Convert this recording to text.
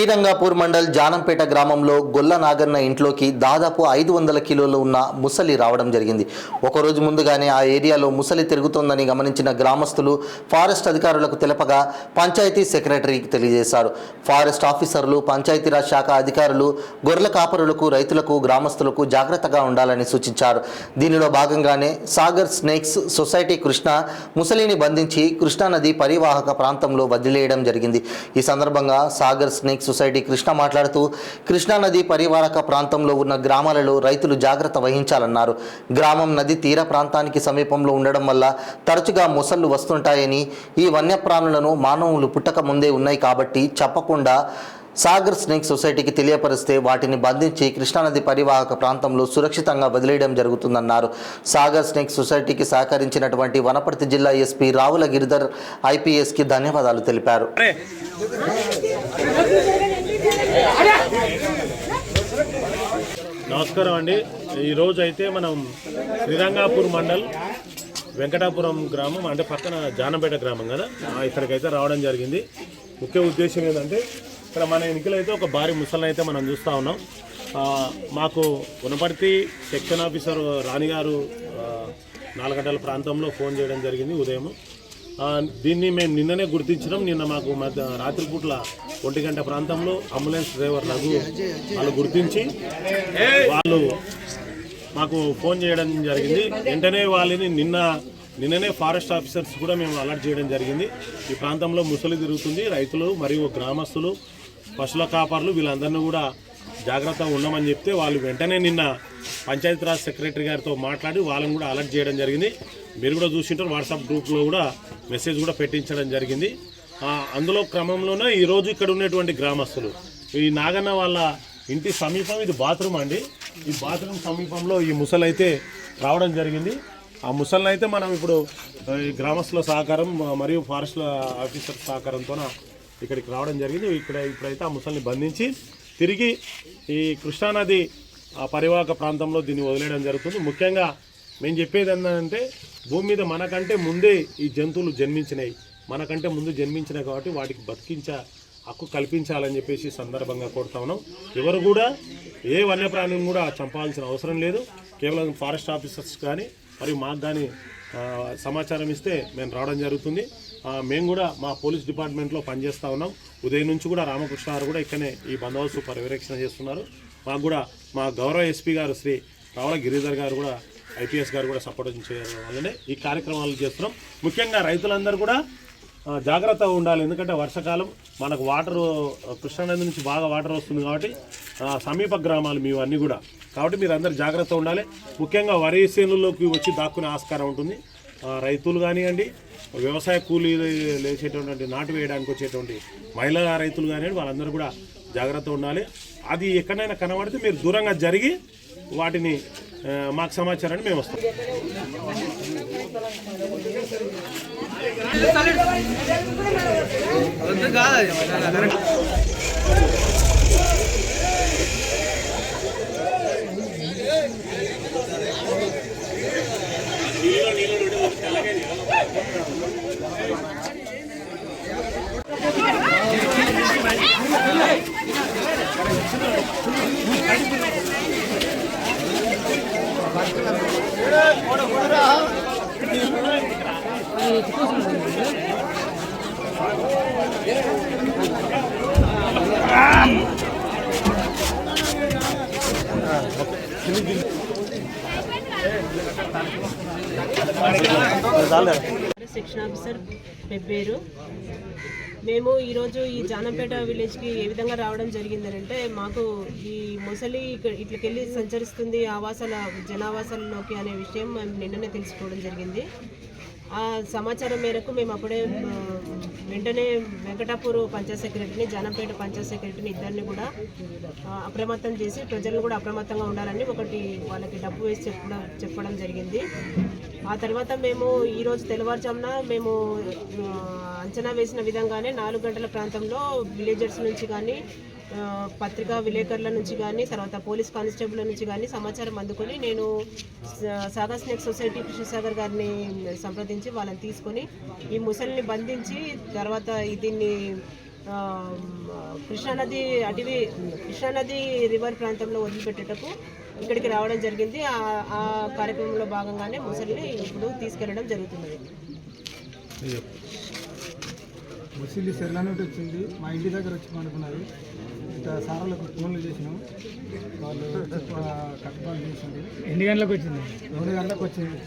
శ్రీరంగాపూర్ మండల్ జానంపేట గ్రామంలో గొల్ల నాగన్న ఇంట్లోకి దాదాపు 500 కిలోలు ఉన్న ముసలి రావడం జరిగింది. ఒకరోజు ముందుగానే ఆ ఏరియాలో ముసలి తిరుగుతోందని గమనించిన గ్రామస్తులు ఫారెస్ట్ అధికారులకు తెలపగా పంచాయతీ సెక్రటరీకి తెలియజేశారు. ఫారెస్ట్ ఆఫీసర్లు, పంచాయతీరాజ్ శాఖ అధికారులు గొర్రెల కాపరులకు, రైతులకు, గ్రామస్తులకు జాగ్రత్తగా ఉండాలని సూచించారు. దీనిలో భాగంగానే సాగర్ స్నేక్స్ సొసైటీ కృష్ణ ముసలిని బంధించి కృష్ణానది పరివాహక ప్రాంతంలో వదిలేయడం జరిగింది. ఈ సందర్భంగా సాగర్ స్నేక్ సొసైటీ కృష్ణ మాట్లాడుతూ కృష్ణానది పరివాహక ప్రాంతంలో ఉన్న గ్రామాలలో రైతులు జాగ్రత్త వహించాలన్నారు. గ్రామం నది తీర ప్రాంతానికి సమీపంలో ఉండడం వల్ల తరచుగా మొసళ్ళు వస్తుంటాయని, ఈ వన్యప్రాణులను మానవులు పుట్టక ముందే ఉన్నాయి కాబట్టి చెప్పకుండా సాగర్ స్నేక్ సొసైటీకి తెలియపరిస్తే వాటిని బంధించి కృష్ణానది పరివాహక ప్రాంతంలో సురక్షితంగా వదిలేయడం జరుగుతుందన్నారు. సాగర్ స్నేక్ సొసైటీకి సహకరించినటువంటి వనపర్తి జిల్లా ఎస్పీ రావుల గిరిధర్ ఐపీఎస్కి ధన్యవాదాలు తెలిపారు. నమస్కారం అండి. ఈరోజు అయితే మనం శ్రీరంగాపూర్ మండల్ వెంకటాపురం గ్రామం అంటే పక్కన జానంపేట గ్రామం కదా, ఇక్కడికైతే రావడం జరిగింది. ముఖ్య ఉద్దేశం ఏంటంటే ఇక్కడ మన ఎన్నికలైతే ఒక భారీ ముసలిని అయితే మనం చూస్తూ ఉన్నాం. మాకు వనపర్తి సెక్షన్ ఆఫీసర్ రాణి గారు 4 గంటల ప్రాంతంలో ఫోన్ చేయడం జరిగింది ఉదయం. దీన్ని మేము నిన్ననే గుర్తించడం. నిన్న మాకు రాత్రిపూట్ల 1 గంట ప్రాంతంలో అంబులెన్స్ డ్రైవర్ రఘు వాళ్ళు గుర్తించి వాళ్ళు మాకు ఫోన్ చేయడం జరిగింది. వెంటనే వాళ్ళని నిన్ననే ఫారెస్ట్ ఆఫీసర్స్ కూడా మేము అలర్ట్ చేయడం జరిగింది. ఈ ప్రాంతంలో ముసలి తిరుగుతుంది, రైతులు మరియు గ్రామస్తులు, పశువుల కాపర్లు వీళ్ళందరినీ కూడా జాగ్రత్తగా ఉండమని చెప్తే వాళ్ళు వెంటనే నిన్న పంచాయతీరాజ్ సెక్రటరీ గారితో మాట్లాడి వాళ్ళని కూడా అలర్ట్ చేయడం జరిగింది. మీరు కూడా చూసింటారు, వాట్సాప్ గ్రూప్లో కూడా మెసేజ్ కూడా పెట్టించడం జరిగింది. అందులో క్రమంలోనే ఈరోజు ఇక్కడ ఉన్నటువంటి గ్రామస్తులు, ఈ నాగన్న వాళ్ళ ఇంటి సమీపం ఇది బాత్రూమ్ అండి. ఈ బాత్రూమ్ సమీపంలో ఈ ముసలి అయితే రావడం జరిగింది. ఆ ముసలిని అయితే మనం ఇప్పుడు ఈ గ్రామస్తుల సహకారం మరియు ఫారెస్ట్ ఆఫీసర్ సహకారంతో ఇక్కడికి రావడం జరిగింది. ఇప్పుడైతే ఆ ముసలిని బంధించి తిరిగి ఈ కృష్ణానది పరివాహక ప్రాంతంలో దీన్ని వదిలేయడం జరుగుతుంది. ముఖ్యంగా మేము చెప్పేది ఏంటంటే భూమి మీద మనకంటే ముందే ఈ జంతువులు జన్మించినాయి, మనకంటే ముందు జన్మించినాయి కాబట్టి వాటికి బతికించే హక్కు కల్పించాలని చెప్పేసి సందర్భంగా కోరుతా ఉన్నాం. ఎవరు కూడా ఏ వన్యప్రాణిని కూడా చంపాల్సిన అవసరం లేదు. కేవలం ఫారెస్ట్ ఆఫీసర్స్ కానీ మరియు మాకు కానీ సమాచారం ఇస్తే మేము రావడం జరుగుతుంది. మేము కూడా మా పోలీస్ డిపార్ట్మెంట్లో పనిచేస్తూ ఉన్నాం. ఉదయం నుంచి కూడా రామకృష్ణ గారు కూడా ఇక్కడనే ఈ బందోబస్తు పర్యవేక్షణ చేస్తున్నారు. మాకు కూడా మా గౌరవ ఎస్పీ గారు శ్రీ రావుల గిరిధర్ గారు కూడా ఐపీఎస్ గారు కూడా సపోర్ట్ చేయడం వల్లనే ఈ కార్యక్రమాలు చేస్తున్నాం. ముఖ్యంగా రైతులందరూ కూడా జాగ్రత్తగా ఉండాలి. ఎందుకంటే వర్షాకాలం మనకు వాటర్ కృష్ణానది నుంచి బాగా వాటర్ వస్తుంది కాబట్టి సమీప గ్రామాలు మేము అన్నీ కూడా, కాబట్టి మీరు అందరు జాగ్రత్త ఉండాలి. ముఖ్యంగా వరి చేనుల్లోకి వచ్చి దాక్కునే ఆస్కారం ఉంటుంది. రైతులు కానివ్వండి, వ్యవసాయ కూలీ లేచేటువంటి నాటు వేయడానికి వచ్చేటువంటి మహిళా రైతులు కానివ్వండి, వాళ్ళందరూ కూడా జాగ్రత్త ఉండాలి. అది ఎక్కడైనా కనబడితే మీరు దూరంగా జరిగి వాటిని మాకు సమాచారాన్ని మేము వస్తాం. Section officer Pebbair. మేము ఈరోజు ఈ జానంపేట విలేజ్కి ఏ విధంగా రావడం జరిగిందంటే, మాకు ఈ ముసలి ఇట్లకెళ్ళి సంచరిస్తుంది జనావాసాలలోకి అనే విషయం మేము నిన్ననే తెలుసుకోవడం జరిగింది. ఆ సమాచారం మేరకు మేము అప్పుడే వెంటనే వెంకటాపూర్ పంచాయత్ సెక్రటరీని, జానంపేట పంచాయత్ సెక్రటరీని ఇద్దరిని కూడా అప్రమత్తం చేసి ప్రజలను కూడా అప్రమత్తంగా ఉండాలని ఒకటి వాళ్ళకి డబ్బు వేసి చెప్పడం జరిగింది. ఆ తర్వాత మేము ఈరోజు తెల్లవారుజామున మేము అంచనా వేసిన విధంగానే 4 గంటల ప్రాంతంలో విలేజర్స్ నుంచి కానీ, పత్రికా విలేకరుల నుంచి కానీ, తర్వాత పోలీస్ కానిస్టేబుల్ నుంచి కానీ సమాచారం అందుకొని నేను సాగర్ స్నేక్ సొసైటీ కృష్ణసాగర్ గారిని సంప్రదించి వాళ్ళని తీసుకొని ఈ ముసలిని బంధించి తర్వాత దీన్ని కృష్ణానది రివర్ ప్రాంతంలో వదిలిపెట్టేటకు ఇక్కడికి రావడం జరిగింది. ఆ కార్యక్రమంలో భాగంగానే ముసలిని ఇప్పుడు తీసుకెళ్లడం జరుగుతున్నది. ముసలి సెర్లా నుండి వచ్చింది, మా ఇంటి దగ్గర వచ్చి పండుకున్నది. ఇంత సారాలకు ఫోన్లు చేసినాం, వాళ్ళు కట్టుబాటు చేసింది. ఎన్ని గంటలకు వచ్చింది? 2 గంటలకు వచ్చింది.